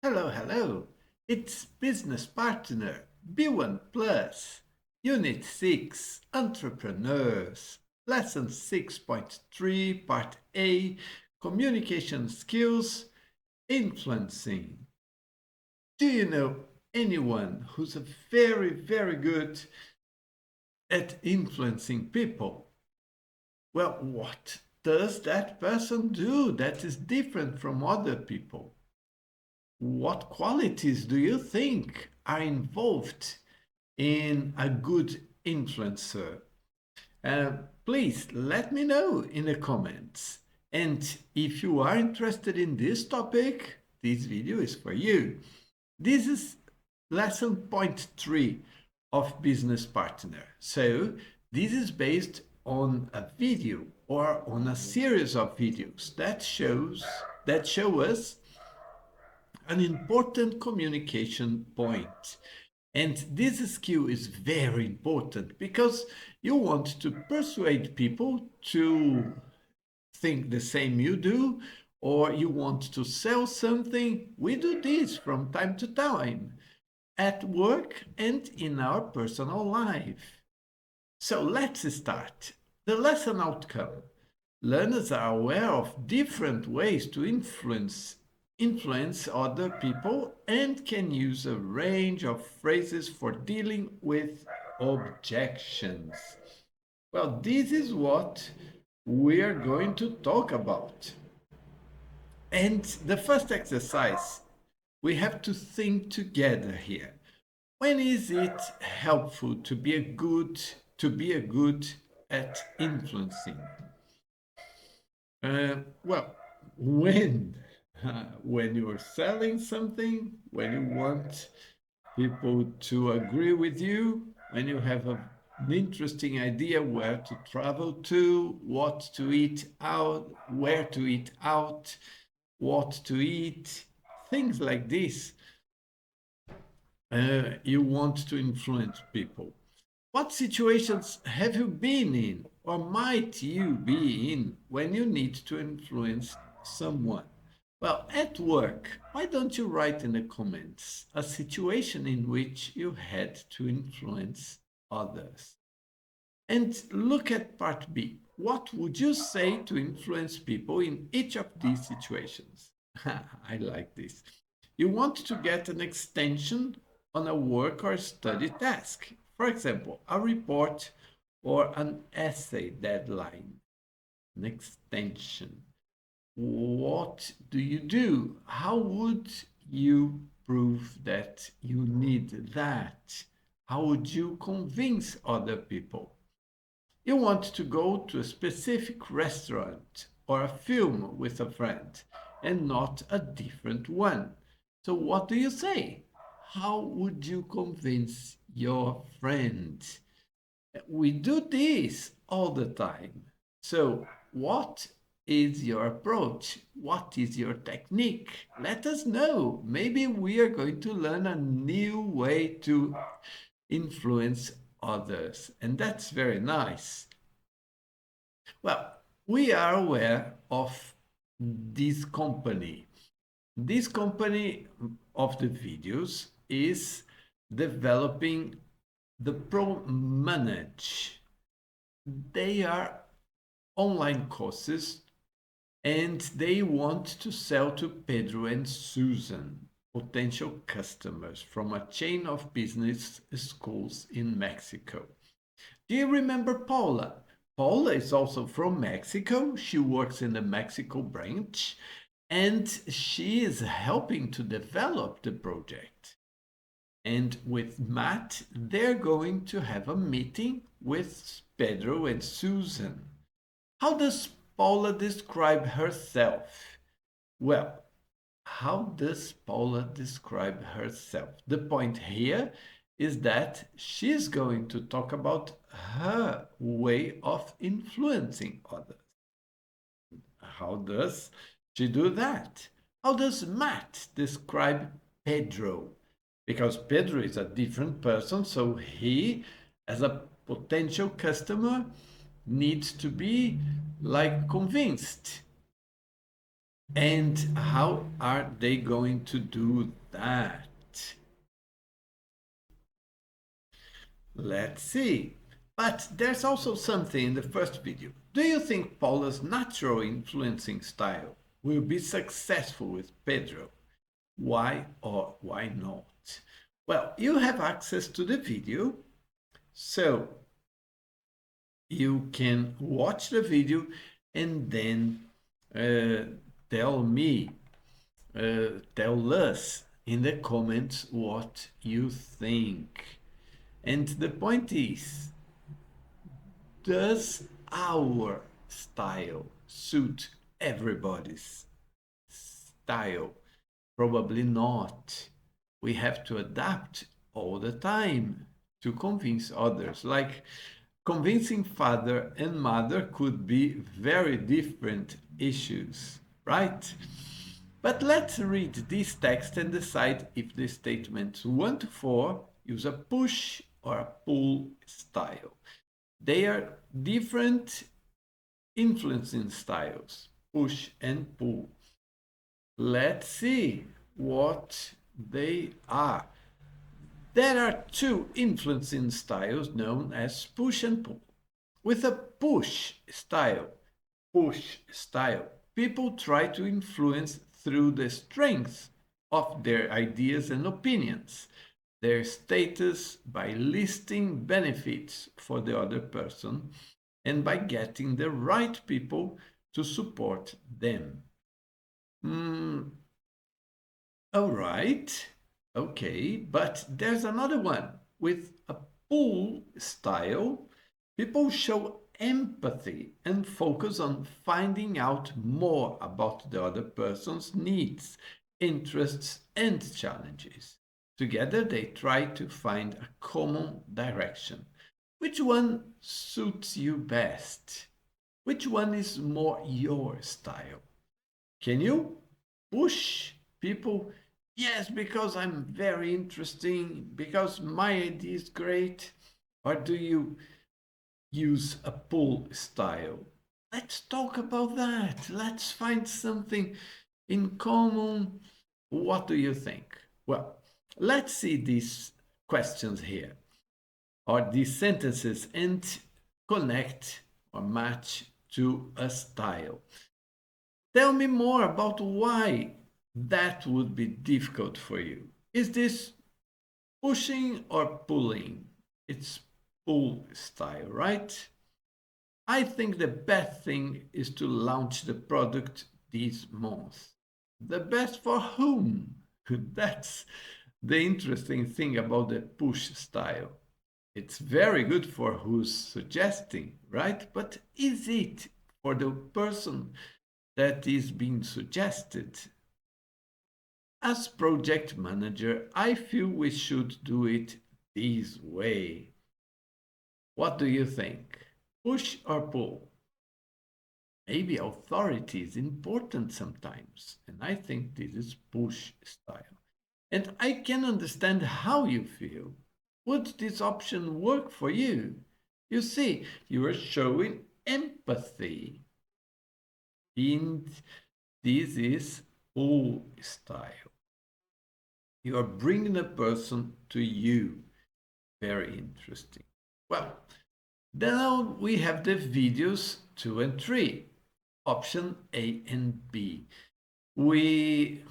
Hello, hello. It's Business Partner B1 Plus, Unit 6, Entrepreneurs, Lesson 6.3, Part A, Communication Skills, Influencing. Do you know anyone who's very good at influencing people? Well, what does that person do that is different from other people? What qualities do you think are involved in a good influencer? Please let me know in the comments. And if you are interested in this topic, this video is for you. This is lesson point 3 of Business Partner. So this is based on a video or on a series of videos that show us an important communication point. And this skill is very important because you want to persuade people to think the same you do, or you want to sell something. We do this from time to time at work and in our personal life. So let's start. The lesson outcome. Learners are aware of different ways to influence other people and can use a range of phrases for dealing with objections. Well, this is what we are going to talk about. And the first exercise, we have to think together here. When is it helpful to be a good at influencing? Well, when when you're selling something, when you want people to agree with you, when you have an interesting idea where to travel to, what to eat out, where to eat out, what to eat, things like this. You want to influence people. What situations have you been in or might you be in when you need to influence someone? Well, at work, why don't you write in the comments a situation in which you had to influence others? And look at part B. What would you say to influence people in each of these situations? I like this. You want to get an extension on a work or study task. For example, a report or an essay deadline. An extension. What do? How would you prove that you need that? How would you convince other people? You want to go to a specific restaurant or a film with a friend and not a different one. So, what do you say? How would you convince your friend? We do this all the time. So, what is your approach? What is your technique? Let us know. Maybe we are going to learn a new way to influence others, and that's very nice. Well, we are aware of this company. This company of the videos is developing the Pro Manage. They are online courses and they want to sell to Pedro and Susan, potential customers from a chain of business schools in Mexico. Do you remember Paula? Paula is also from Mexico. She works in the Mexico branch and she is helping to develop the project. And with Matt, they're going to have a meeting with Pedro and Susan. How does Paula describe herself? Well, how does Paula describe herself? The point here is that she's going to talk about her way of influencing others. How does she do that? How does Matt describe Pedro? Because Pedro is a different person, so he, as a potential customer, needs to be like convinced. And how are they going to do that? Let's see. But there's also something in the first video. Do you think Paula's natural influencing style will be successful with Pedro? Why or why not? Well, you have access to the video, so you can watch the video and then uh, tell me, tell us in the comments what you think. And the point is, does our style suit everybody's style? Probably not. We have to adapt all the time to convince others. Like convincing father and mother could be very different issues, right? But let's read this text and decide if the statements 1 to 4 use a push or a pull style. They are different influencing styles, push and pull. Let's see what they are. There are two influencing styles known as push and pull. With a push style, people try to influence through the strength of their ideas and opinions, their status by listing benefits for the other person, and by getting the right people to support them. All right. Okay, but there's another one. With a pull style, people show empathy and focus on finding out more about the other person's needs, interests, and challenges. Together, they try to find a common direction. Which one suits you best? Which one is more your style? Can you push people? Yes, because I'm very interesting, because my idea is great. Or do you use a pull style? Let's talk about that. Let's find something in common. What do you think? Well, let's see these questions here, or these sentences, and connect or match to a style. Tell me more about why that would be difficult for you. Is this pushing or pulling? It's pull style, right? I think the best thing is to launch the product this month. The best for whom? That's the interesting thing about the push style. It's very good for who's suggesting, right? But is it for the person that is being suggested? As project manager, I feel we should do it this way. What do you think? Push or pull? Maybe authority is important sometimes, and I think this is push style. And I can understand how you feel. Would this option work for you? You see, you are showing empathy. And this is pull style. You are bringing a person to you. Very interesting. Well, now we have the videos 2 and 3, option A and B. We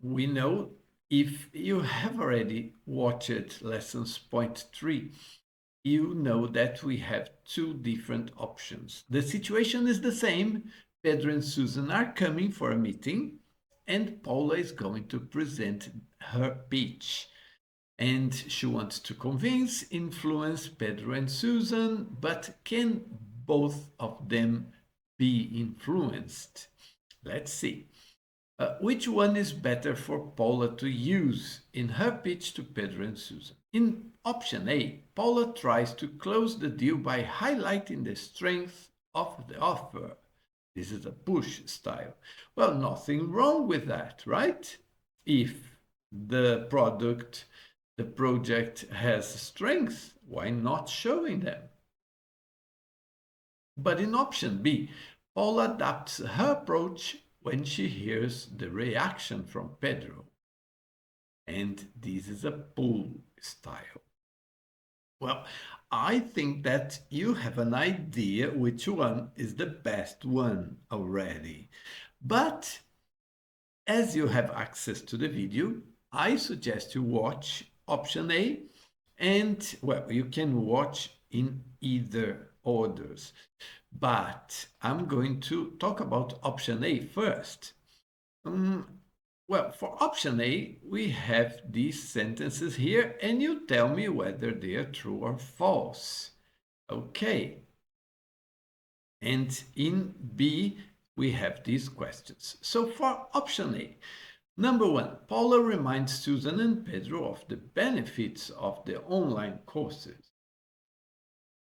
know, if you have already watched lessons point 3, you know that we have two different options. The situation is the same. Pedro and Susan are coming for a meeting, and Paula is going to present her pitch. And she wants to convince, influence Pedro and Susan, but can both of them be influenced? Let's see. Which one is better for Paula to use in her pitch to Pedro and Susan? In option A, Paula tries to close the deal by highlighting the strength of the offer. This is a push style. Well, nothing wrong with that, right? If the project has strengths, why not showing them? But in option B, Paula adapts her approach when she hears the reaction from Pedro. And this is a pull style. Well, I think that you have an idea which one is the best one already. But as you have access to the video, I suggest you watch option A, and well, you can watch in either orders. But I'm going to talk about option A first. Well, for option A, we have these sentences here, and you tell me whether they are true or false. Okay. And in B, we have these questions. So for option A, number one, Paula reminds Susan and Pedro of the benefits of the online courses.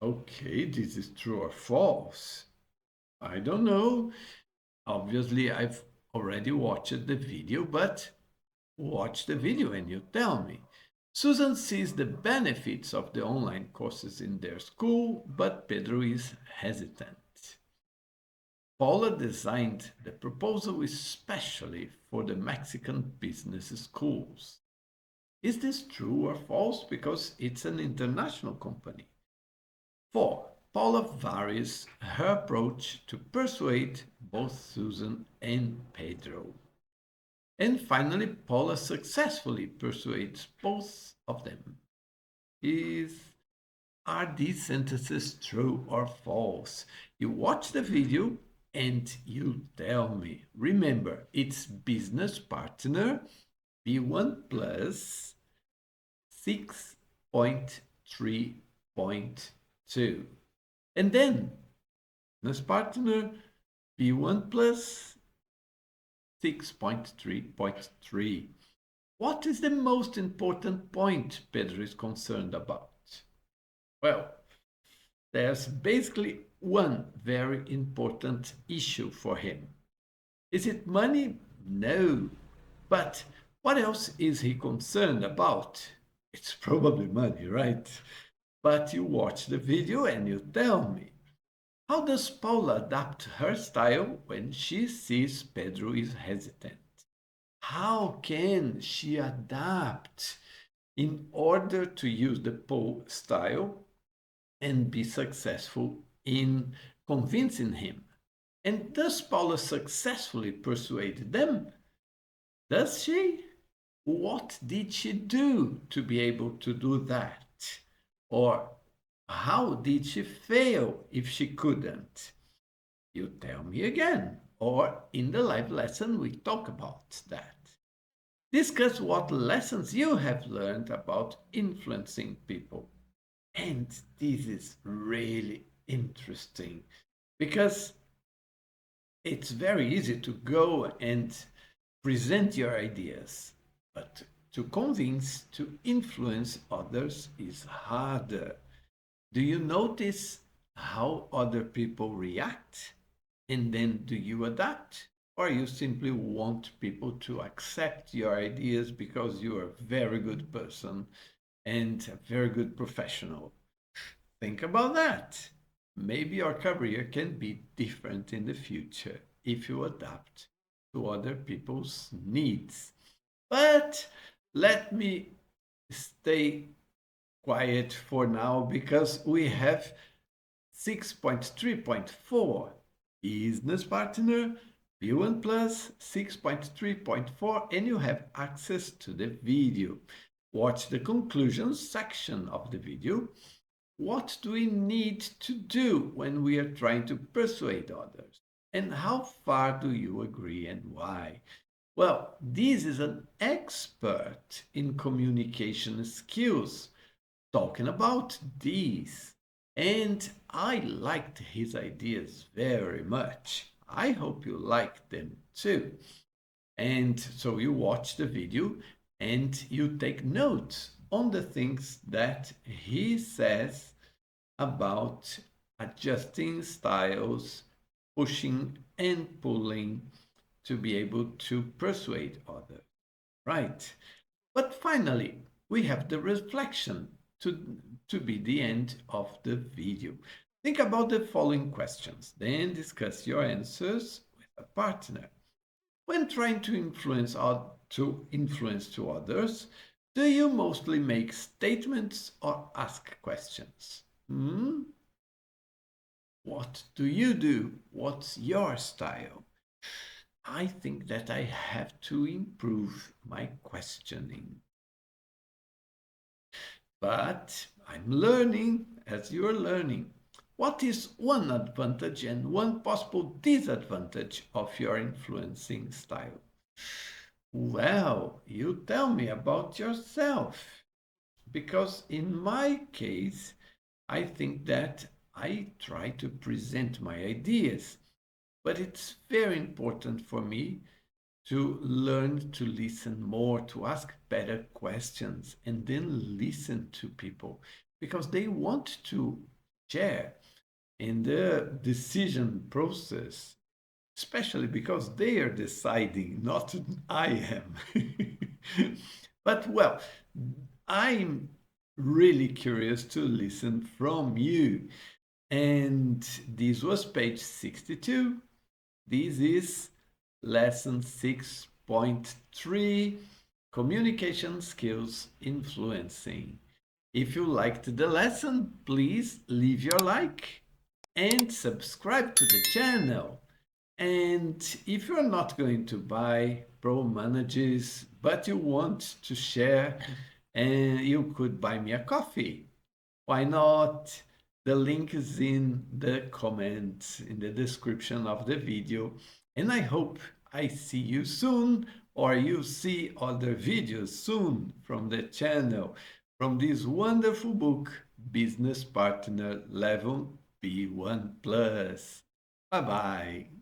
Okay, this is true or false? I don't know. Obviously, I've already watched the video, but watch the video and you tell me. Susan sees the benefits of the online courses in their school, but Pedro is hesitant. Paula designed the proposal especially for the Mexican business schools. Is this true or false? Because it's an international company. 4. Paula varies her approach to persuade both Susan and Pedro. And finally, Paula successfully persuades both of them. Are these sentences true or false? You watch the video and you tell me. Remember, it's business partner B1 plus 6.3.2. And then business partner B1 plus 6.3.3. What is the most important point Pedro is concerned about? Well, there's basically one very important issue for him. Is it money? No. But what else is he concerned about? It's probably money, right? But you watch the video and you tell me. How does Paula adapt her style when she sees Pedro is hesitant? How can she adapt in order to use the Paul style and be successful in convincing him? And does Paula successfully persuade them? Does she? What did she do to be able to do that? Or how did she fail if she couldn't? You tell me again. Or in the live lesson, we talk about that. Discuss what lessons you have learned about influencing people. And this is really interesting because it's very easy to go and present your ideas, but to convince, to influence others is harder. Do you notice how other people react? And then do you adapt? Or you simply want people to accept your ideas because you are a very good person and a very good professional? Think about that. Maybe your career can be different in the future if you adapt to other people's needs. But let me stay quiet for now because we have 6.3.4 business partner B1 plus 6.3.4, and you have access to the video. Watch the conclusions section of the video. What do we need to do when we are trying to persuade others? And how far do you agree and why? Well, this is an expert in communication skills talking about these. And I liked his ideas very much. I hope you like them too. And so you watch the video and you take notes on the things that he says about adjusting styles, pushing and pulling to be able to persuade others, right? But finally, we have the reflection to be the end of the video. Think about the following questions, then discuss your answers with a partner. When trying to influence to others, do you mostly make statements or ask questions? Hmm? What do you do? What's your style? I think that I have to improve my questioning. But I'm learning as you're learning. What is one advantage and one possible disadvantage of your influencing style? Well, you tell me about yourself. Because in my case, I think that I try to present my ideas, but it's very important for me to learn to listen more, to ask better questions, and then listen to people because they want to share in the decision process, especially because they are deciding, not I am. But well, I'm really curious to listen from you. And this was page 62. This is lesson 6.3, communication skills influencing. If you liked the lesson, please leave your like and subscribe to the channel. And if you're not going to buy Pro Manages, but you want to share, and you could buy me a coffee. Why not? The link is in the comments, in the description of the video. And I hope I see you soon, or you see other videos soon from the channel, from this wonderful book, Business Partner Level B1 Plus. Bye bye.